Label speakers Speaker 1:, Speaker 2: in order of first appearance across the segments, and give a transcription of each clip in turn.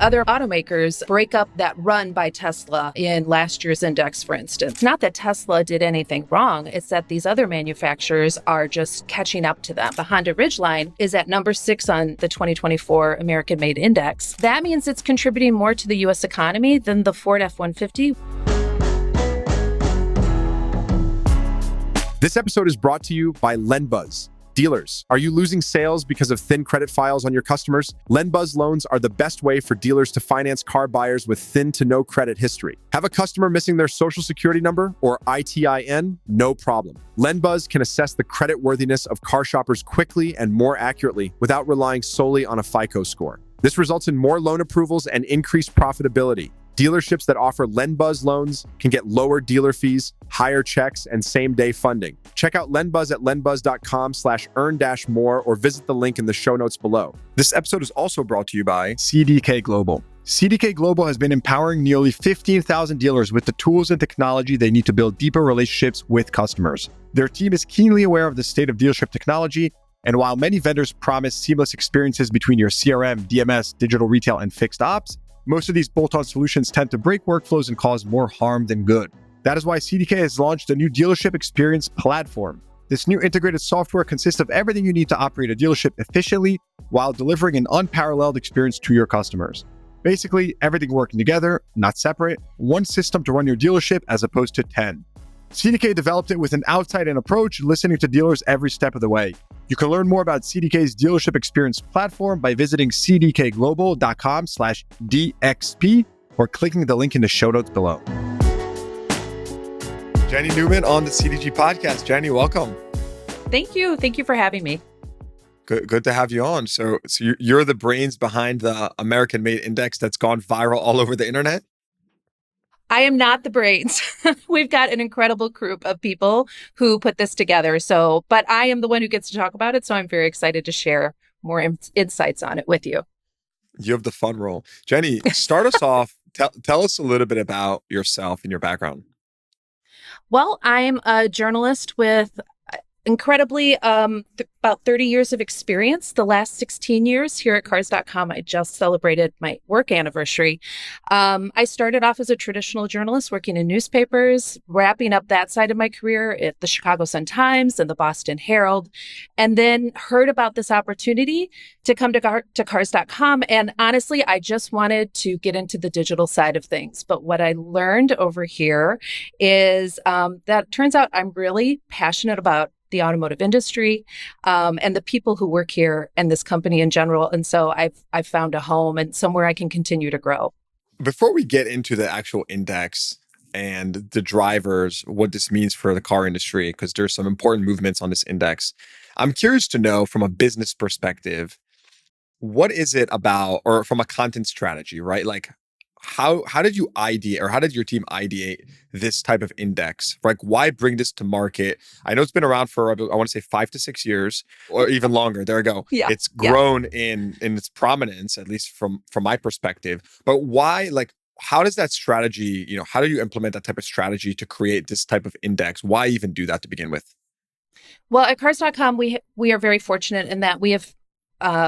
Speaker 1: Other automakers break up that run by Tesla in last year's index, for instance. Not that Tesla did anything wrong, it's that these other manufacturers are just catching up to them. The Honda Ridgeline is at number 6 on the 2024 American Made Index. That means it's contributing more to the U.S. economy than the Ford F-150.
Speaker 2: This episode is brought to you by LendBuzz. Dealers, are you losing sales because of thin credit files on your customers? LendBuzz loans are the best way for dealers to finance car buyers with thin to no credit history. Have a customer missing their social security number or ITIN? No problem. LendBuzz can assess the creditworthiness of car shoppers quickly and more accurately without relying solely on a FICO score. This results in more loan approvals and increased profitability. Dealerships that offer LendBuzz loans can get lower dealer fees, higher checks, and same-day funding. Check out LendBuzz at lendbuzz.com/earn-more or visit the link in the show notes below.
Speaker 3: This episode is also brought to you by CDK Global. CDK Global has been empowering nearly 15,000 dealers with the tools and technology they need to build deeper relationships with customers. Their team is keenly aware of the state of dealership technology, and while many vendors promise seamless experiences between your CRM, DMS, digital retail, and fixed ops, most of these bolt-on solutions tend to break workflows and cause more harm than good. That is why CDK has launched a new dealership experience platform. This new integrated software consists of everything you need to operate a dealership efficiently while delivering an unparalleled experience to your customers. Basically, everything working together, not separate, one system to run your dealership as opposed to 10. CDK developed it with an outside-in approach, listening to dealers every step of the way. You can learn more about CDK's dealership experience platform by visiting cdkglobal.com/DXP or clicking the link in the show notes below. Jenni Newman on the CDG podcast. Jenni, welcome.
Speaker 1: Thank you. Thank you for having me.
Speaker 3: Good to have you on. So you're the brains behind the American Made Index that's gone viral all over the internet?
Speaker 1: I am not the brains. We've got an incredible group of people who put this together. But I am the one who gets to talk about it. So I'm very excited to share more insights on it with you.
Speaker 3: You have the fun role. Jenni, start us off. Tell us a little bit about yourself and your background.
Speaker 1: Well, I'm a journalist with incredibly about 30 years of experience. The last 16 years here at Cars.com, I just celebrated my work anniversary. I started off as a traditional journalist working in newspapers, wrapping up that side of my career at the Chicago Sun-Times and the Boston Herald, and then heard about this opportunity to come to Cars.com. And honestly, I just wanted to get into the digital side of things. But what I learned over here is that it turns out I'm really passionate about the automotive industry, and the people who work here and this company in general. And so I've found a home and somewhere I can continue to grow.
Speaker 3: Before we get into the actual index and the drivers, what this means for the car industry, because there's some important movements on this index, I'm curious to know from a business perspective, what is it about, or from a content strategy, right? Like, how did you ideate, or how did your team ideate this type of index? Like, why bring this to market? I know it's been around for, I want to say 5 to 6 years, or even longer. There we go.
Speaker 1: Yeah.
Speaker 3: It's grown in its prominence, at least from my perspective. But why, like, how does that strategy, how do you implement that type of strategy to create this type of index? Why even do that to begin with?
Speaker 1: Well, at Cars.com, we are very fortunate in that we have,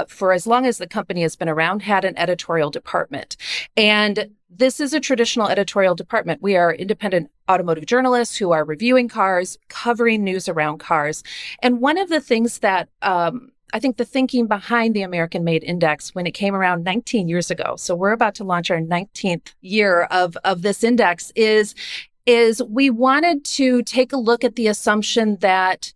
Speaker 1: for as long as the company has been around, had an editorial department. And this is a traditional editorial department. We are independent automotive journalists who are reviewing cars, covering news around cars. And one of the things that I think the thinking behind the American Made Index when it came around 19 years ago, so we're about to launch our 19th year of this index, is we wanted to take a look at the assumption that,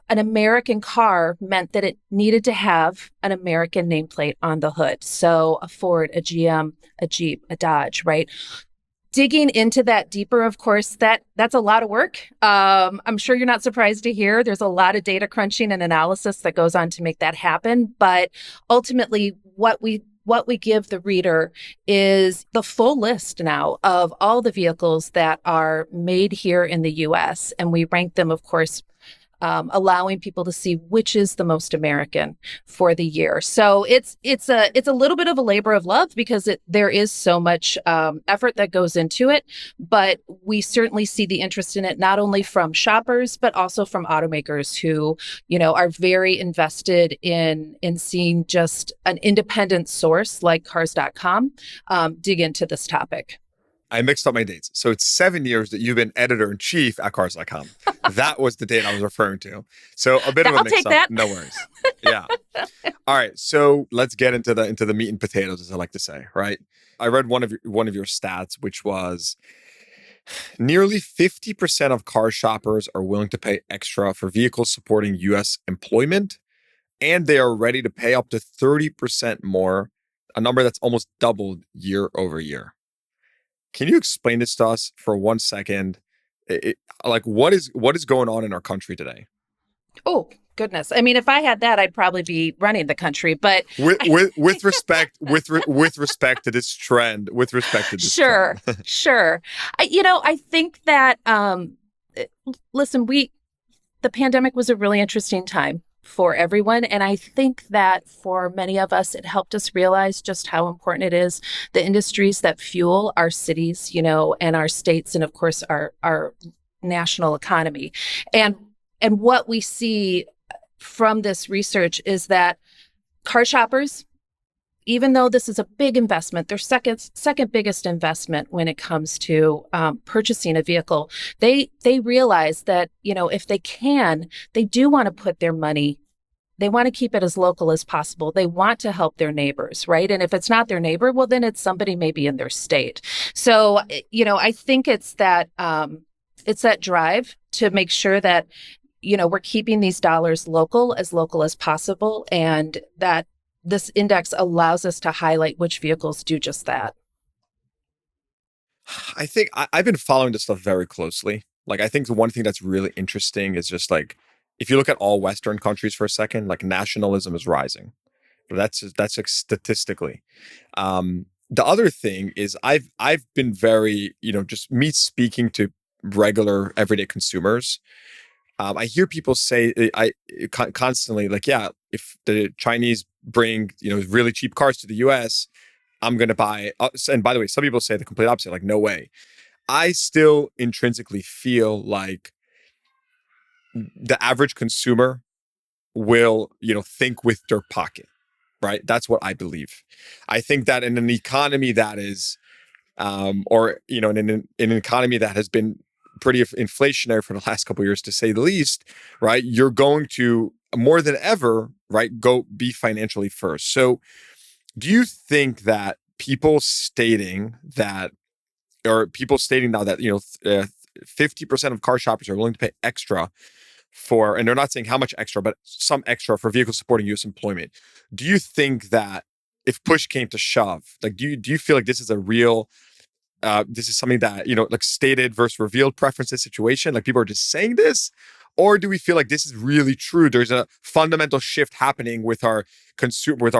Speaker 1: an American car meant that it needed to have an American nameplate on the hood. So a Ford, a GM, a Jeep, a Dodge, right? Digging into that deeper, of course, that's a lot of work. I'm sure you're not surprised to hear there's a lot of data crunching and analysis that goes on to make that happen. But ultimately, what we give the reader is the full list now of all the vehicles that are made here in the U.S. And we rank them, of course, allowing people to see which is the most American for the year. So it's a little bit of a labor of love because there is so much effort that goes into it, but we certainly see the interest in it not only from shoppers but also from automakers who are very invested in seeing just an independent source like Cars.com dig into this topic.
Speaker 3: I mixed up my dates. So it's 7 years that you've been editor-in-chief at Cars.com. That was the date I was referring to. So a bit of a mix-up. No worries. Yeah. All right. So let's get into the meat and potatoes, as I like to say, right? I read one of your stats, which was nearly 50% of car shoppers are willing to pay extra for vehicles supporting U.S. employment, and they are ready to pay up to 30% more, a number that's almost doubled year over year. Can you explain this to us for 1 second? What is going on in our country today?
Speaker 1: Oh, goodness. I mean, if I had that, I'd probably be running the country, but
Speaker 3: with respect to this trend,
Speaker 1: Sure. I think that, listen, the pandemic was a really interesting time for everyone. And I think that for many of us, it helped us realize just how important it is, the industries that fuel our cities, and our states, and of course, our national economy. And what we see from this research is that car shoppers, even though this is a big investment, their second biggest investment when it comes to purchasing a vehicle, they realize that, if they can, they do want to put their money, they want to keep it as local as possible. They want to help their neighbors, right? And if it's not their neighbor, well, then it's somebody maybe in their state. So, I think it's that drive to make sure that, we're keeping these dollars local as possible, and that this index allows us to highlight which vehicles do just that.
Speaker 3: I think I've been following this stuff very closely. I think the one thing that's really interesting is just if you look at all Western countries for a second, nationalism is rising. That's statistically. The other thing is I've been very, just me speaking to regular everyday consumers. I hear people say constantly, if the Chinese bring, really cheap cars to the US, I'm going to buy. And by the way, some people say the complete opposite, no way. I still intrinsically feel like the average consumer will, think with their pocket, right? That's what I believe. I think that in an economy that is, in an economy that has been pretty inflationary for the last couple of years, to say the least, right? You're going to more than ever, right? Go be financially first. So do you think that people stating now that, 50% of car shoppers are willing to pay extra for, and they're not saying how much extra, but some extra for vehicles supporting U.S. employment. Do you think that if push came to shove, do you feel like this is a real, this is something that, stated versus revealed preferences situation? People are just saying this? Or do we feel like this is really true? There's a fundamental shift happening with our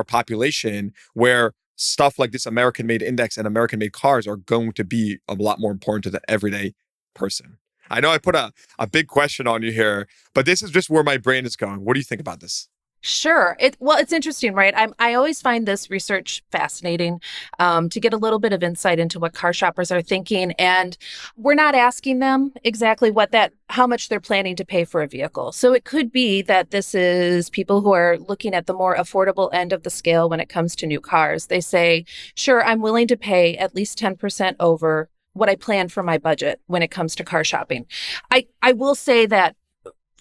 Speaker 3: population where stuff like this American-made index and American-made cars are going to be a lot more important to the everyday person. I know I put a big question on you here, but this is just where my brain is going. What do you think about this?
Speaker 1: Sure. It's interesting, right? I always find this research fascinating to get a little bit of insight into what car shoppers are thinking. And we're not asking them exactly how much they're planning to pay for a vehicle. So it could be that this is people who are looking at the more affordable end of the scale when it comes to new cars. They say, sure, I'm willing to pay at least 10% over what I plan for my budget when it comes to car shopping. I will say that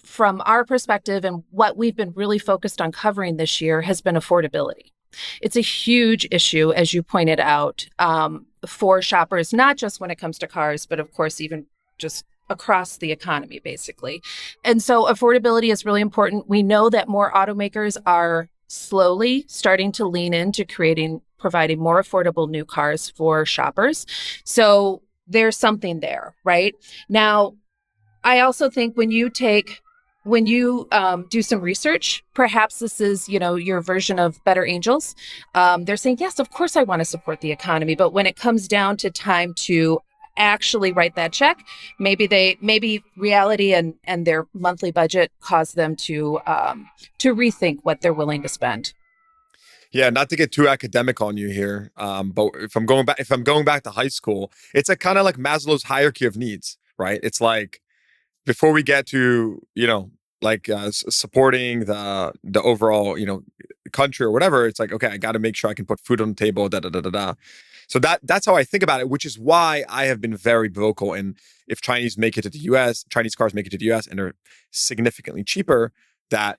Speaker 1: from our perspective, and what we've been really focused on covering this year has been affordability. It's a huge issue, as you pointed out, for shoppers, not just when it comes to cars, but of course, even just across the economy, basically. And so affordability is really important. We know that more automakers are slowly starting to lean into providing more affordable new cars for shoppers. So there's something there, right? Now, I also think when you do some research, perhaps this is, your version of better angels. They're saying, yes, of course I want to support the economy. But when it comes down to time to actually write that check. Maybe reality and their monthly budget cause them to rethink what they're willing to spend.
Speaker 3: Yeah, not to get too academic on you here, but if I'm going back to high school, it's a kind of like Maslow's hierarchy of needs, right? It's like before we get to like supporting the overall country or whatever, it's like, okay, I got to make sure I can put food on the table, da da da da da. So that's how I think about it, which is why I have been very vocal. And if Chinese cars make it to the US and they're significantly cheaper, that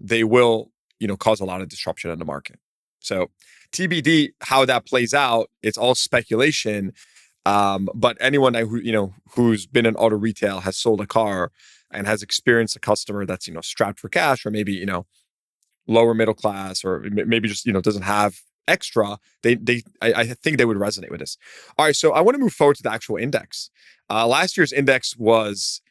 Speaker 3: they will cause a lot of disruption in the market. So TBD how that plays out. It's all speculation. But anyone who's been in auto retail, has sold a car and has experienced a customer that's strapped for cash, or maybe lower middle class, or maybe just doesn't have extra, I think they would resonate with this. All right, so I want to move forward to the actual index. Last year's index was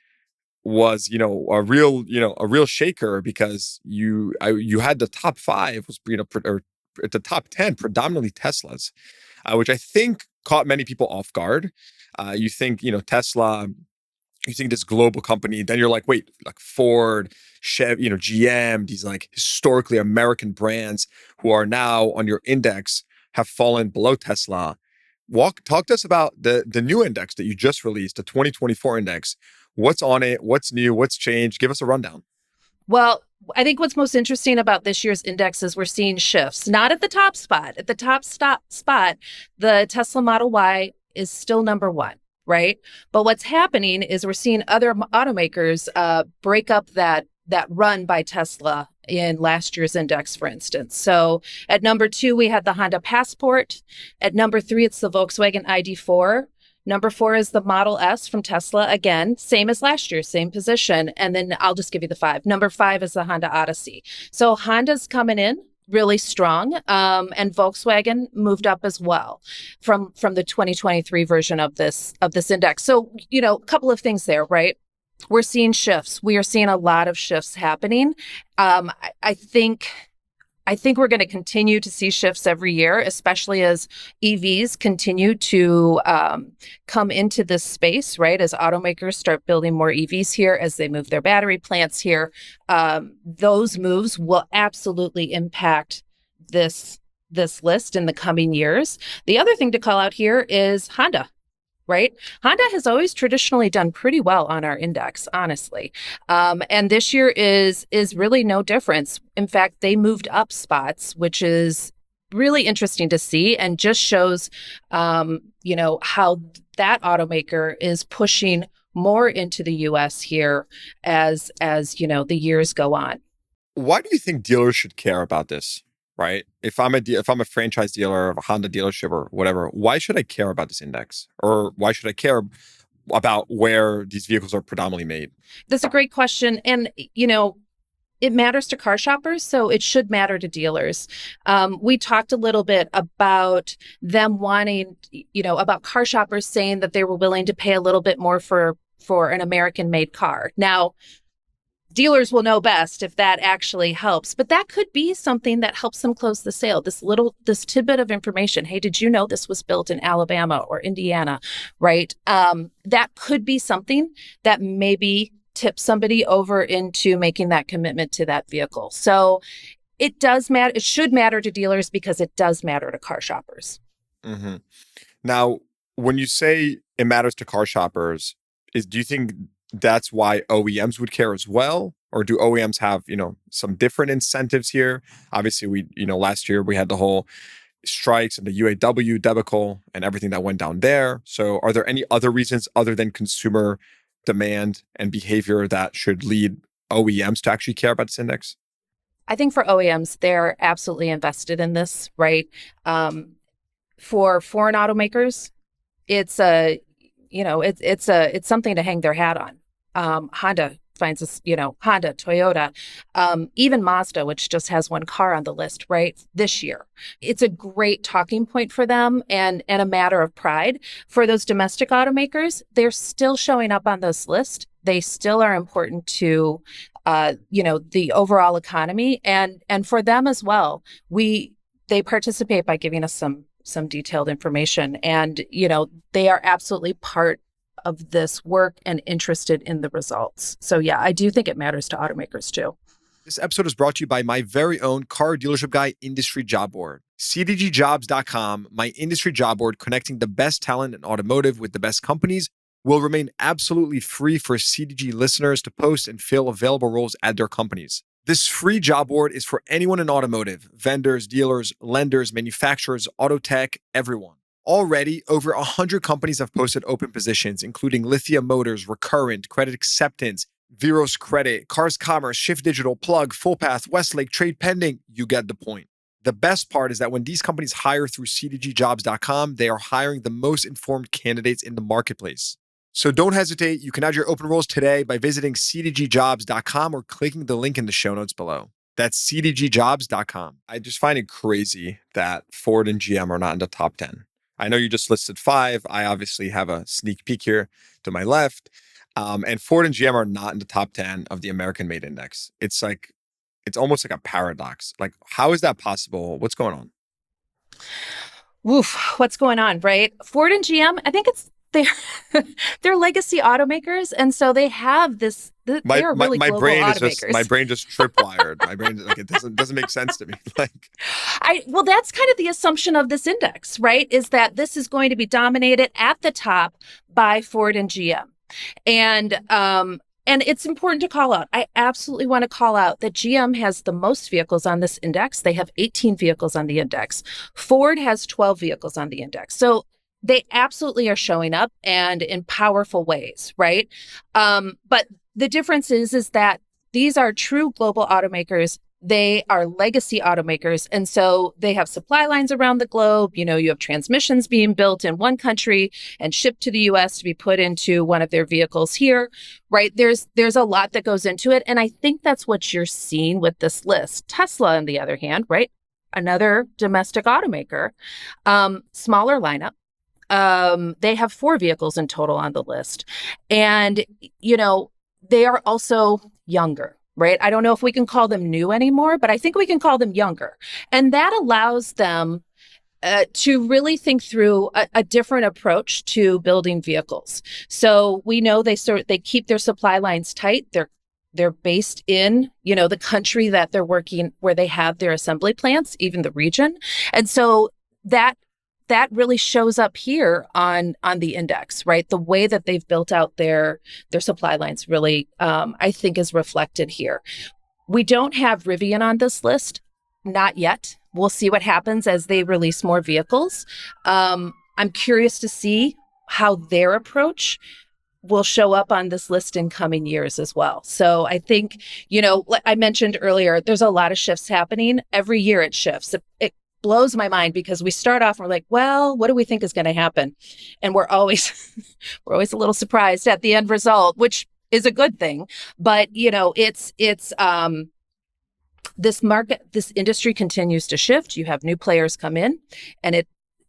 Speaker 3: a real shaker, because you had the top five was or at the top 10 predominantly Teslas, which I think caught many people off guard. You think Tesla, you think this global company, then you're like, wait, like Ford, Chevy, GM, these like historically American brands who are now on your index have fallen below Tesla. Talk to us about the new index that you just released, the 2024 index. What's on it? What's new? What's changed? Give us a rundown.
Speaker 1: Well, I think what's most interesting about this year's index is we're seeing shifts, not at the top spot. At the top spot, the Tesla Model Y is still number one, right? But what's happening is we're seeing other automakers break up that run by Tesla in last year's index, for instance. So at number 2, we had the Honda Passport. At number 3, it's the Volkswagen ID.4. Number 4 is the Model S from Tesla. Again, same as last year, same position. And then I'll just give you the 5. Number 5 is the Honda Odyssey. So Honda's coming in really strong, and Volkswagen moved up as well from the 2023 version of this index. So a couple of things there, right? We're seeing shifts. We are seeing a lot of shifts happening. I think we're going to continue to see shifts every year, especially as EVs continue to come into this space, right? As automakers start building more EVs here, as they move their battery plants here, those moves will absolutely impact this list in the coming years. The other thing to call out here is Honda. Right? Honda has always traditionally done pretty well on our index, honestly. And this year is really no difference. In fact, they moved up spots, which is really interesting to see, and just shows, how that automaker is pushing more into the U.S. here as the years go on.
Speaker 3: Why do you think dealers should care about this? Right? If I'm a franchise dealer of a Honda dealership or whatever, why should I care about this index? Or why should I care about where these vehicles are predominantly made?
Speaker 1: That's a great question. And, it matters to car shoppers, so it should matter to dealers. We talked a little bit about them wanting, about car shoppers saying that they were willing to pay a little bit more for an American-made car. Now, dealers will know best if that actually helps, but that could be something that helps them close the sale. This tidbit of information. Hey, did you know this was built in Alabama or Indiana, right? That could be something that maybe tips somebody over into making that commitment to that vehicle. So it does matter. It should matter to dealers because it does matter to car shoppers.
Speaker 3: Mm-hmm. Now, when you say it matters to car shoppers, do you think that's why OEMs would care as well? Or do OEMs have, some different incentives here? Obviously, last year we had the whole strikes and the UAW debacle and everything that went down there. So are there any other reasons other than consumer demand and behavior that should lead OEMs to actually care about this index?
Speaker 1: I think for OEMs, they're absolutely invested in this, right? For foreign automakers, it's something to hang their hat on. Honda finds this, Honda, Toyota, even Mazda, which just has one car on the list, right? This year. It's a great talking point for them and a matter of pride. For those domestic automakers, they're still showing up on this list. They still are important to, the overall economy. And for them as well, they participate by giving us some some detailed information. And, they are absolutely part of this work and interested in the results. So yeah, I do think it matters to automakers too.
Speaker 3: This episode is brought to you by my very own car dealership guy industry job board. CDGjobs.com, my industry job board connecting the best talent in automotive with the best companies, will remain absolutely free for CDG listeners to post and fill available roles at their companies. This free job board is for anyone in automotive, vendors, dealers, lenders, manufacturers, auto tech, everyone. Already, over 100 companies have posted open positions, including Lithia Motors, Recurrent, Credit Acceptance, Veros Credit, Cars Commerce, Shift Digital, Plug, Fullpath, Westlake, Trade Pending. You get the point. The best part is that when these companies hire through cdgjobs.com, they are hiring the most informed candidates in the marketplace. So don't hesitate. You can add your open roles today by visiting cdgjobs.com or clicking the link in the show notes below. That's cdgjobs.com. I just find it crazy that Ford and GM are not in the top 10. I know you just listed 5. I obviously have a sneak peek here to my left. And Ford and GM are not in the top 10 of the American Made Index. It's almost like a paradox. Like, how is that possible? What's going on?
Speaker 1: Woof, what's going on, right? Ford and GM, I think they're legacy automakers, and so they have this. They are really global automakers.
Speaker 3: My brain just tripwired. My brain it doesn't make sense to me.
Speaker 1: Well, that's kind of the assumption of this index, right? Is that this is going to be dominated at the top by Ford and GM, and it's important to call out. I absolutely want to call out that GM has the most vehicles on this index. They have 18 vehicles on the index. Ford has 12 vehicles on the index. So they absolutely are showing up and in powerful ways, right? But the difference is that these are true global automakers. They are legacy automakers. And so they have supply lines around the globe. You have transmissions being built in one country and shipped to the US to be put into one of their vehicles here, right? There's a lot that goes into it. And I think that's what you're seeing with this list. Tesla, on the other hand, right? Another domestic automaker, smaller lineup. They have 4 vehicles in total on the list. And, they are also younger, right? I don't know if we can call them new anymore, but I think we can call them younger. And that allows them to really think through a different approach to building vehicles. So we know they keep their supply lines tight. They're based in, the country that they're working, where they have their assembly plants, even the region. And so that really shows up here on the index, right? The way that they've built out their supply lines really, I think, is reflected here. We don't have Rivian on this list, not yet. We'll see what happens as they release more vehicles. I'm curious to see how their approach will show up on this list in coming years as well. So I think, like I mentioned earlier, there's a lot of shifts happening. Every year it shifts. It blows my mind because we start off and we're like, well, what do we think is going to happen? And we're always a little surprised at the end result, which is a good thing. But, it's this industry continues to shift. You have new players come in, and it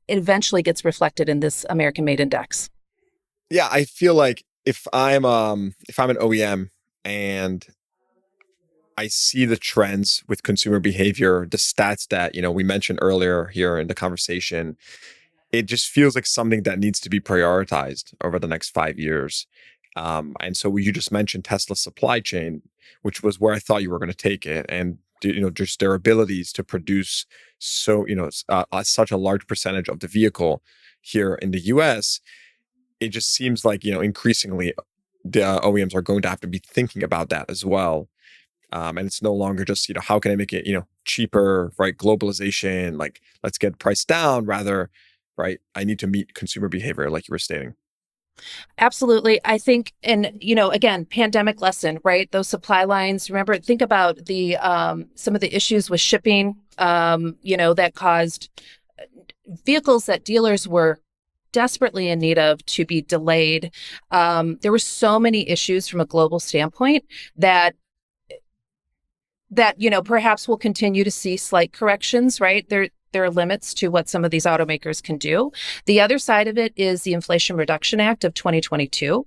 Speaker 1: eventually gets reflected in this American Made Index.
Speaker 3: Yeah, I feel like if I'm an OEM and I see the trends with consumer behavior, the stats that, we mentioned earlier here in the conversation, it just feels like something that needs to be prioritized over the next 5 years. And so you just mentioned Tesla's supply chain, which was where I thought you were going to take it. And, just their abilities to produce such a large percentage of the vehicle here in the US, it just seems like, increasingly the OEMs are going to have to be thinking about that as well. And it's no longer just, how can I make it, cheaper, right? Globalization, like let's get price down, rather, right? I need to meet consumer behavior, like you were stating.
Speaker 1: Absolutely. I think, and, again, pandemic lesson, right? Those supply lines, remember, think about the, some of the issues with shipping, that caused vehicles that dealers were desperately in need of to be delayed. There were so many issues from a global standpoint that perhaps we'll continue to see slight corrections, right? There are limits to what some of these automakers can do. The other side of it is the Inflation Reduction Act of 2022.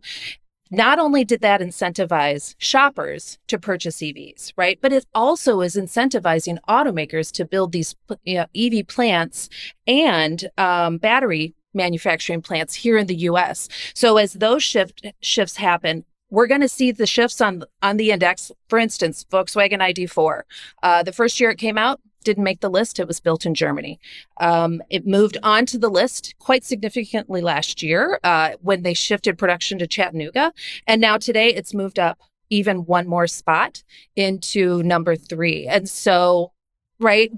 Speaker 1: Not only did that incentivize shoppers to purchase EVs, right? But it also is incentivizing automakers to build these EV plants and battery manufacturing plants here in the US. So as those shifts happen, we're going to see the shifts on the index. For instance, Volkswagen ID4. The first year it came out, didn't make the list. It was built in Germany. It moved onto the list quite significantly last year when they shifted production to Chattanooga. And now today it's moved up even one more spot into number 3. And so, right,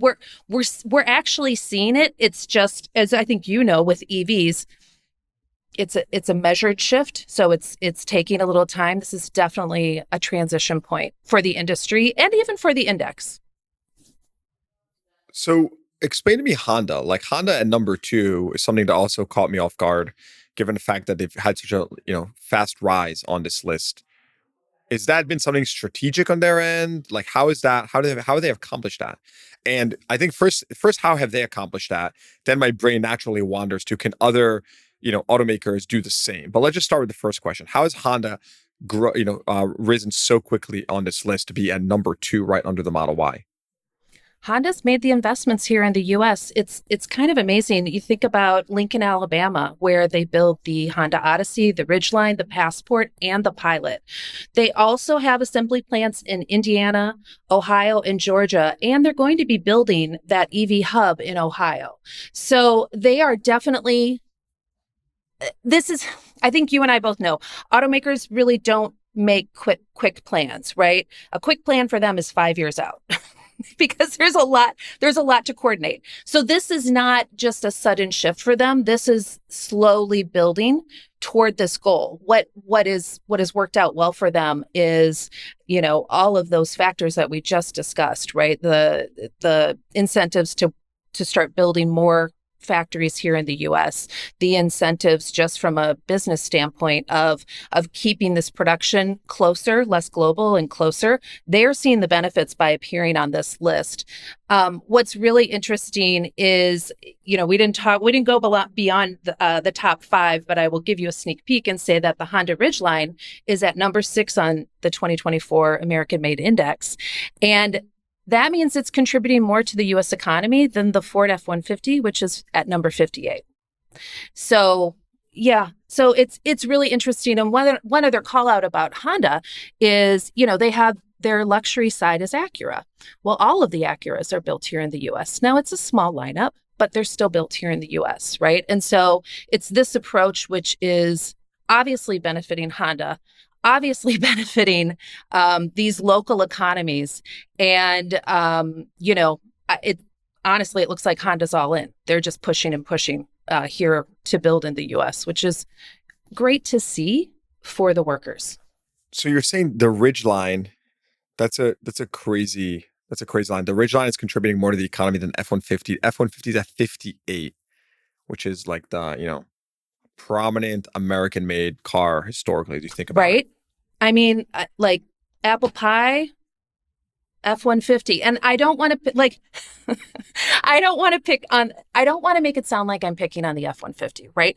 Speaker 1: we're actually seeing it. It's just, as I think you know, with EVs, it's a measured shift. So it's taking a little time. This is definitely a transition point for the industry and even for the index.
Speaker 3: So explain to me Honda. Like Honda at number 2 is something that also caught me off guard, given the fact that they've had such a fast rise on this list. Is that been something strategic on their end? Like how is that? How have they accomplished that? And I think first, how have they accomplished that? Then my brain naturally wanders to, can other automakers do the same? But let's just start with the first question. How has Honda risen so quickly on this list to be at number 2 right under the Model Y?
Speaker 1: Honda's made the investments here in the US. It's kind of amazing. You think about Lincoln, Alabama, where they build the Honda Odyssey, the Ridgeline, the Passport, and the Pilot. They also have assembly plants in Indiana, Ohio, and Georgia, and they're going to be building that EV hub in Ohio. So they are definitely, I think you and I both know, automakers really don't make quick plans, right? A quick plan for them is 5 years out. Because there's a lot to coordinate. So this is not just a sudden shift for them. This is slowly building toward this goal. What has worked out well for them is, all of those factors that we just discussed, right? The incentives to start building more factories here in the US, the incentives just from a business standpoint of keeping this production closer, less global and closer. They're seeing the benefits by appearing on this list. What's really interesting is, we didn't go beyond the top 5, but I will give you a sneak peek and say that the Honda Ridgeline is at number 6 on the 2024 American Made Index. And that means it's contributing more to the U.S. economy than the Ford F-150, which is at number 58. So, yeah. So it's really interesting. And one other call out about Honda is, they have their luxury side is Acura. Well, all of the Acuras are built here in the U.S. Now, it's a small lineup, but they're still built here in the U.S., right? And so it's this approach which is obviously benefiting Honda, obviously benefiting these local economies. And, honestly, it looks like Honda's all in. They're just pushing and pushing here to build in the U.S., which is great to see for the workers.
Speaker 3: So you're saying the Ridgeline, that's a crazy line. The Ridgeline is contributing more to the economy than F-150. F-150 is at 58, which is like the, prominent American-made car historically. Do you think about
Speaker 1: right?
Speaker 3: it?
Speaker 1: I mean, like apple pie, F-150, and I don't want to I don't want to make it sound like I'm picking on the F-150, right?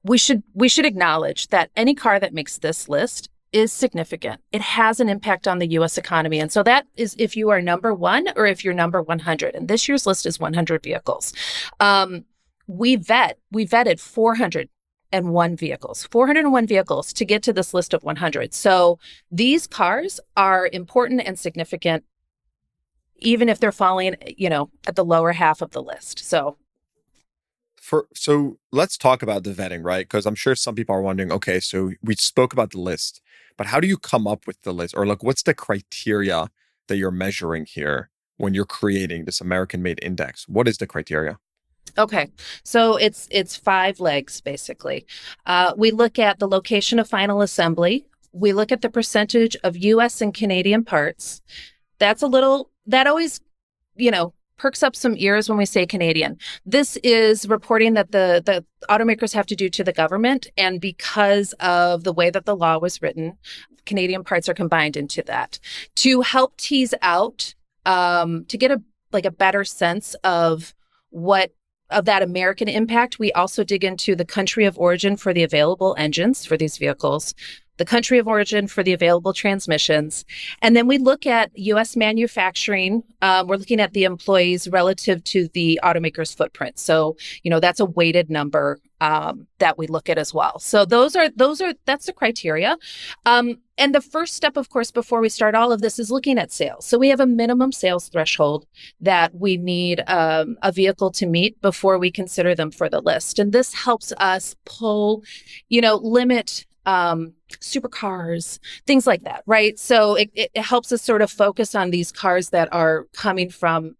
Speaker 1: We should acknowledge that any car that makes this list is significant. It has an impact on the U.S. economy, and so that is if you are number 1 or if you're number 100. And this year's list is 100 vehicles. We vetted 401 vehicles to get to this list of 100. So these cars are important and significant, even if they're falling, at the lower half of the list. So
Speaker 3: let's talk about the vetting, right? Because I'm sure some people are wondering, okay, so we spoke about the list, but how do you come up with the list? Or what's the criteria that you're measuring here when you're creating this American-made index? What is the criteria?
Speaker 1: Okay, so it's 5 legs, basically. We look at the location of final assembly. We look at the percentage of U.S. and Canadian parts. That always, perks up some ears when we say Canadian. This is reporting that the automakers have to do to the government. And because of the way that the law was written, Canadian parts are combined into that. To help tease out, to get a better sense of that American impact, we also dig into the country of origin for the available engines for these vehicles. the country of origin for the available transmissions. And then we look at US manufacturing. We're looking at the employees relative to the automaker's footprint. So, that's a weighted number that we look at as well. So that's the criteria. And the first step, of course, before we start all of this is looking at sales. So we have a minimum sales threshold that we need a vehicle to meet before we consider them for the list. And this helps us pull, limit supercars, things like that, right? So it helps us sort of focus on these cars that are coming from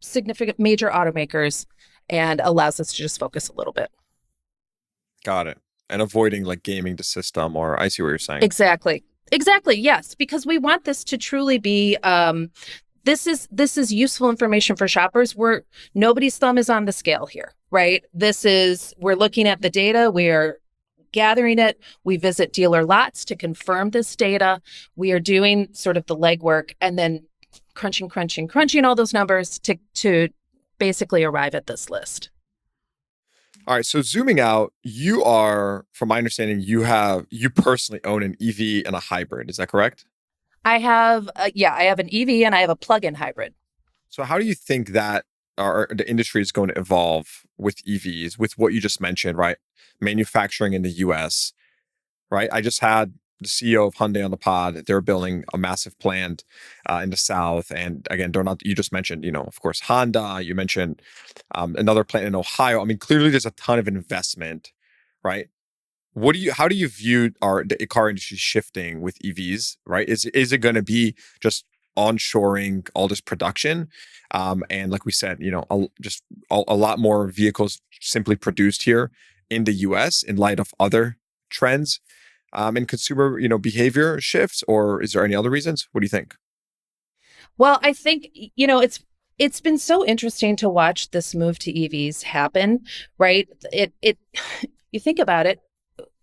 Speaker 1: significant major automakers and allows us to just focus a little bit.
Speaker 3: Got it. And avoiding like gaming the system, or I see what you're saying.
Speaker 1: Exactly. Yes, because we want this to truly be this is useful information for shoppers. Nobody's thumb is on the scale here, right? We're looking at the data, we're gathering it, we visit dealer lots to confirm this data, we are doing sort of the legwork, and then crunching all those numbers to basically arrive at this list.
Speaker 3: All right. So zooming out, you are, from my understanding, you personally own an EV and a hybrid. Is that correct?
Speaker 1: I have an EV and I have a plug-in hybrid.
Speaker 3: So how do you think that the industry is going to evolve with EVs, with what you just mentioned, right? Manufacturing in the US, right? I just had the CEO of Hyundai on the pod. They're building a massive plant in the South. And again, they're not, you just mentioned, of course, Honda, you mentioned another plant in Ohio. I mean, clearly there's a ton of investment, right? How do you view the car industry shifting with EVs, right? Is it going to be just onshoring all this production? And like we said, just a lot more vehicles simply produced here in the US in light of other trends and consumer, behavior shifts, or is there any other reasons? What do you think?
Speaker 1: Well, I think, it's been so interesting to watch this move to EVs happen, right? You think about it,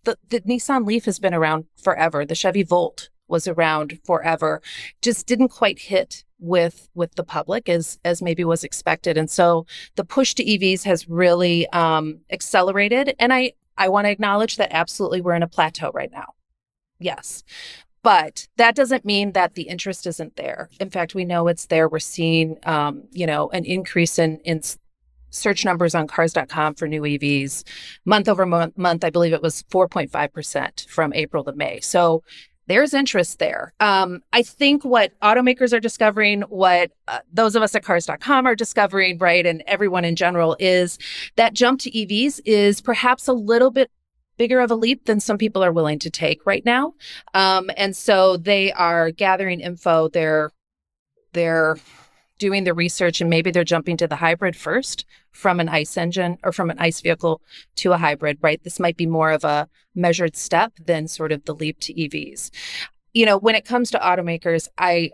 Speaker 1: the Nissan Leaf has been around forever. The Chevy Volt was around forever, just didn't quite hit with the public as maybe was expected. And so the push to EVs has really accelerated. And I want to acknowledge that absolutely we're in a plateau right now. Yes. But that doesn't mean that the interest isn't there. In fact, we know it's there. We're seeing, an increase in search numbers on cars.com for new EVs. Month over month, I believe it was 4.5% from April to May. So there's interest there. I think what automakers are discovering, what those of us at cars.com are discovering, right, and everyone in general, is that jump to EVs is perhaps a little bit bigger of a leap than some people are willing to take right now. And so they are gathering info. They're doing the research, and maybe they're jumping to the hybrid first from an ICE engine or from an ICE vehicle to a hybrid, right? This might be more of a measured step than sort of the leap to EVs. When it comes to automakers, I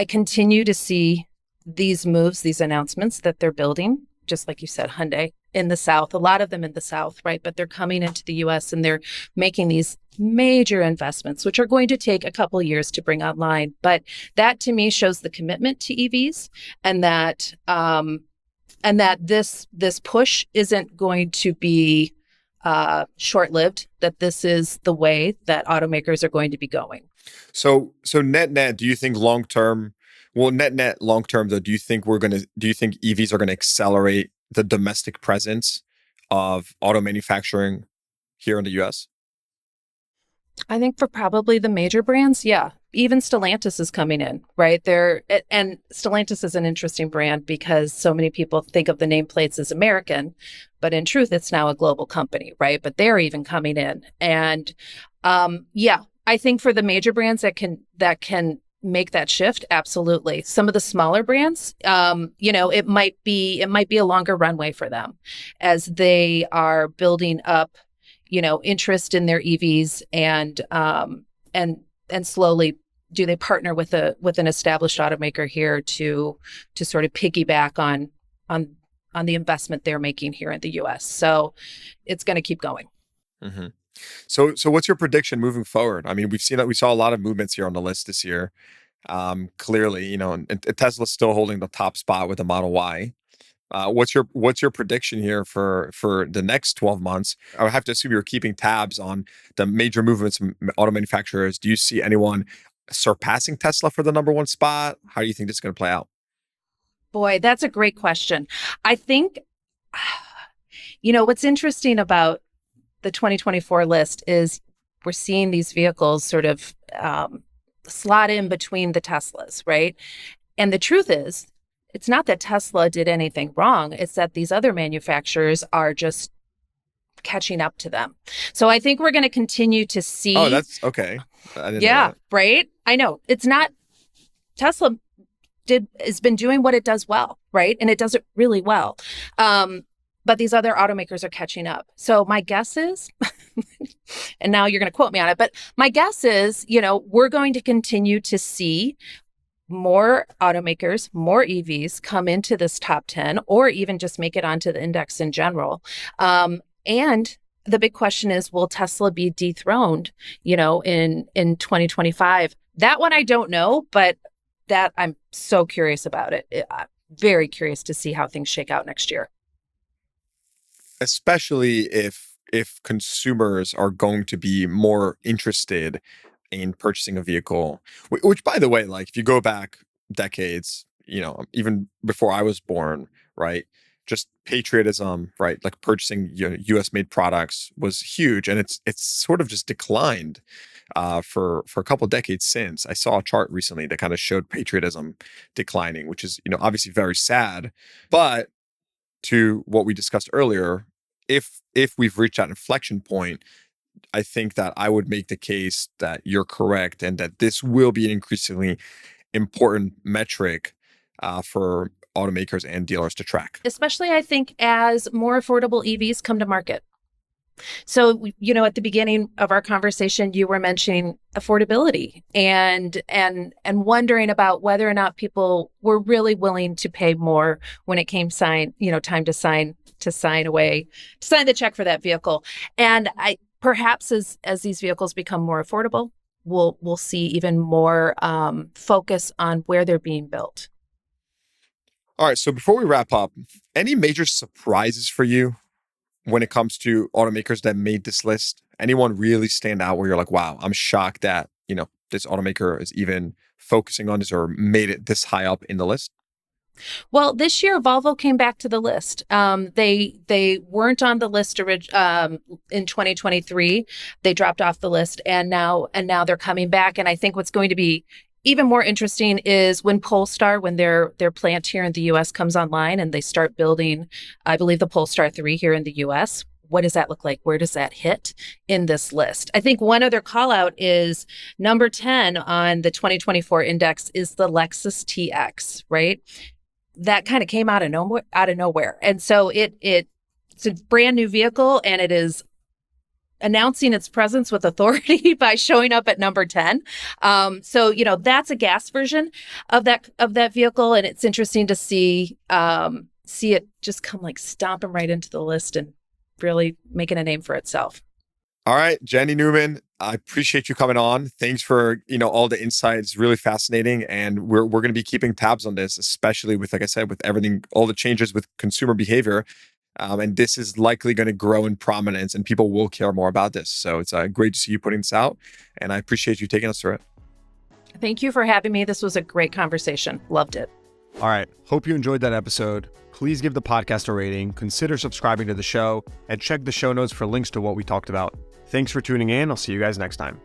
Speaker 1: continue to see these moves, these announcements that they're building, just like you said, Hyundai in the South, a lot of them in the South, right? But they're coming into the US and they're making these major investments, which are going to take a couple of years to bring online. But that to me shows the commitment to EVs, and that this push isn't going to be short-lived, that this is the way that automakers are going to be going.
Speaker 3: So net, do you think long term, though, do you think EVs are going to accelerate the domestic presence of auto manufacturing here in the US?
Speaker 1: I think for probably the major brands, yeah. Even Stellantis is coming in, right? And Stellantis is an interesting brand because so many people think of the nameplates as American, but in truth, it's now a global company, right? But they're even coming in. And I think for the major brands that can make that shift, absolutely. Some of the smaller brands, it might be a longer runway for them as they are building up, interest in their EVs, and slowly do they partner with an established automaker here to sort of piggyback on the investment they're making here in the US. So it's going to keep going.
Speaker 3: Mm-hmm. So what's your prediction moving forward? I mean, we saw a lot of movements here on the list this year. Clearly, and Tesla's still holding the top spot with the Model Y. What's your prediction here for the next 12 months? I would have to assume you're keeping tabs on the major movements from auto manufacturers. Do you see anyone surpassing Tesla for the number one spot? How do you think this is going to play out?
Speaker 1: Boy, that's a great question. I think, what's interesting about the 2024 list is we're seeing these vehicles sort of slot in between the Teslas, right? And the truth is, it's not that Tesla did anything wrong. It's that these other manufacturers are just catching up to them. So I think we're going to continue to see.
Speaker 3: Oh, that's okay. I didn't know
Speaker 1: Yeah,
Speaker 3: that.
Speaker 1: right. I know it's not Tesla has been doing what it does well, right? And it does it really well. But these other automakers are catching up. So my guess is, and now you're going to quote me on it, but my guess is, we're going to continue to see more automakers, more EVs come into this top 10, or even just make it onto the index in general. And the big question is, will Tesla be dethroned, in 2025? That one I don't know, but that I'm so curious about it. I'm very curious to see how things shake out next year.
Speaker 3: Especially if consumers are going to be more interested in purchasing a vehicle, which by the way, like if you go back decades, even before I was born, right? Just patriotism, right? Like purchasing US made products was huge, and it's sort of just declined for a couple of decades since. I saw a chart recently that kind of showed patriotism declining, which is obviously very sad. But to what we discussed earlier, if we've reached that inflection point, I think that I would make the case that you're correct and that this will be an increasingly important metric for automakers and dealers to track.
Speaker 1: Especially, I think, as more affordable EVs come to market. So, at the beginning of our conversation, you were mentioning affordability and wondering about whether or not people were really willing to pay more when it came time to sign the check for that vehicle. And perhaps as these vehicles become more affordable, we'll see even more focus on where they're being built.
Speaker 3: All right. So before we wrap up, any major surprises for you when it comes to automakers that made this list? Anyone really stand out where you're like, wow, I'm shocked that, this automaker is even focusing on this or made it this high up in the list?
Speaker 1: Well, this year Volvo came back to the list. They weren't on the list in 2023. They dropped off the list, and now they're coming back. And I think what's going to be even more interesting is when Polestar, when their plant here in the U.S. comes online and they start building, I believe, the Polestar 3 here in the U.S. What does that look like? Where does that hit in this list? I think one other call out is number 10 on the 2024 index is the Lexus TX, right? That kind of came out of nowhere. And so it's a brand new vehicle, and it is announcing its presence with authority by showing up at number 10. So, that's a gas version of that vehicle. And it's interesting to see it just come like stomping right into the list and really making a name for itself.
Speaker 3: All right, Jenni Newman, I appreciate you coming on. Thanks for, all the insights. Really fascinating. And we're going to be keeping tabs on this, especially with, like I said, with everything, all the changes with consumer behavior. And this is likely going to grow in prominence and people will care more about this. So it's great to see you putting this out. And I appreciate you taking us through it.
Speaker 1: Thank you for having me. This was a great conversation. Loved it.
Speaker 3: All right. Hope you enjoyed that episode. Please give the podcast a rating, consider subscribing to the show, and check the show notes for links to what we talked about. Thanks for tuning in. I'll see you guys next time.